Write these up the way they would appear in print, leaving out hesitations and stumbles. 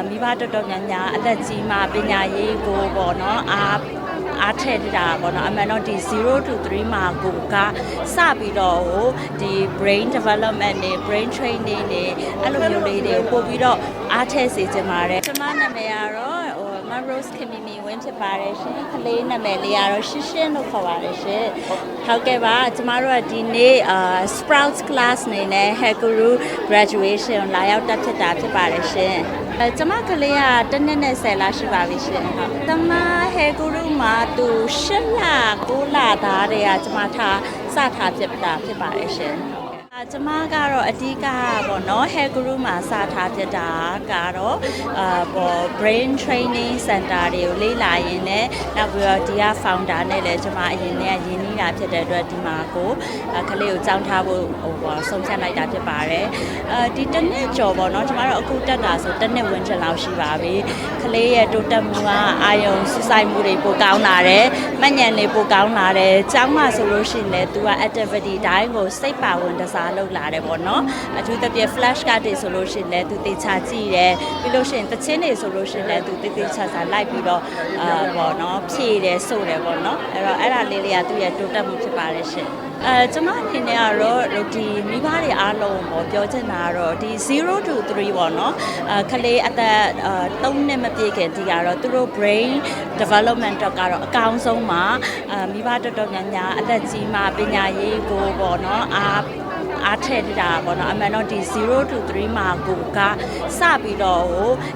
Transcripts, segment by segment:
မိဘတော်တော်များများအသက်ကြီးမှပညာရေးကိုပေါ့နော်အားထည့်တာပေါ့နော်အမှန်တော့ဒီ0 to 3မှာကိုကစပြီးတော့ဒီ brain development နဲ့ brain training နဲ့အဲ့လိုမျိုးလေးတွေကိုပို့ပြီးတော့အားထည့်စေချင်ပါတယ်ကျွန်မနာမည်ကတော့Rose ခင်မီဝင်းဖြစ်ပါတယ်ရှင်ကလေးနာမည်လေးကတော့ရှင်းရှင်းလို့ခေါ်ပါတယ်ရှင်ဟုတ်ကဲ့ပါကျမတို့ကဒီနေ့Sprouts class နေနဲ့ Heguru graduation လာရောက်တက်ဖြစ်တာဖြစ်ပါတယ်ရှင်ကျမကလေးကတစ်နှစ်နဲ့10လရှိပါပြီရှင်ဟုတ်တမ Heguru မှာသူ8လ9လသားတည်းကကျမစထားဖြစ်တာဖြစ်ပါတယ်ရှင်ကျမကတော့အဓိကပေါ့နော် Heguru မှာစထားဖြစ်တာကတော့brain training center တွေကိုလေ့လာရင်းနဲ့နောက်ပြီးတော့ဒီက founder နဲ့လည်းကျမအရင်ကရင်းနှီးတာဖြစ်တဲ့အတွက်ဒီမှာကလေးကိုကြောင်းထားဖို့ဆုံးဖြတ်လိုက်တာဖြစ်ပါတယ်ဒီတစ်နှစ်ကျော်ပေါ့နော်ကျမတို့အခုတက်တာဆိုတစ်နှစ်ဝန်းကျင်လောက်ရှိပါပြီကလေးရဲ့တိုးတက်မှုကအာယုံစူးစိုက်မှုတွေပိုကောင်းလာတယ်မှတ်ဉာဏ်တွေပိုကောင်းလာတယ်ကျောင်းမှာဆိုလို့ရှိရင်လည်းသူက activity တိုင်းကိုစိတ်ပါဝင်တစားလုပ်လာတယ်ပေါ့နော်အထူးသဖြင့် flash card တွေဆိုလို့ရှိရင်လည်းသူတေချာကြည့်တယ်ပြီးလို့ရှိရင်တချင်းတွေဆိုလို့ရှိရင်လည်းသူတေချာလိုက်ပြီးတော့ပေါ့နော်ဖြည့်တယ်ဆိုတယ်ပေါ့နော်အဲ့ဒါလေးတွေကသူ့ရဲ့တိုးတက်မှုဖြစ်ပါတယ်ရှင်ကျမအနေနဲ့ကတော့ဒီမိဘတွေအားလုံးပေါ့ပြောချင်တာကတော့ဒီ0 to 3ပေါ့နော်ကလေးအသက်3နှစ်မပြည့်ခင်ဒီကတော့သူတို့ brain development တော့ကတော့အကောင်းဆုံးမှာမိဘတော်တော်များများအသက်ကြီးမှပညာရေးကိုပေါ့နော်အားထည့်တာပေါ့နော်အမှန်တော့ဒီ0 to 3မှာကိုကစပြီးတော့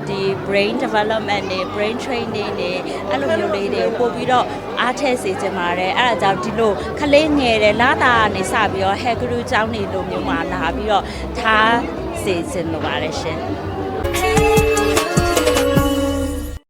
ဒီ brain development နဲ့ brain training နဲ့အဲ့လိုမျိုးလေးတွေကိုပို့ပြီးတော့အားထည့်စေချင်ပါတယ်အဲ့ဒါကြောင့်ဒီလိုခလေးငယ်တယ်လာတာနေစပြီးတော့ Heguru ကျောင်းနေလိုမျိုးမှာလာပြီးတော့ထားစေချင်လို့ပါတယ်ရှင်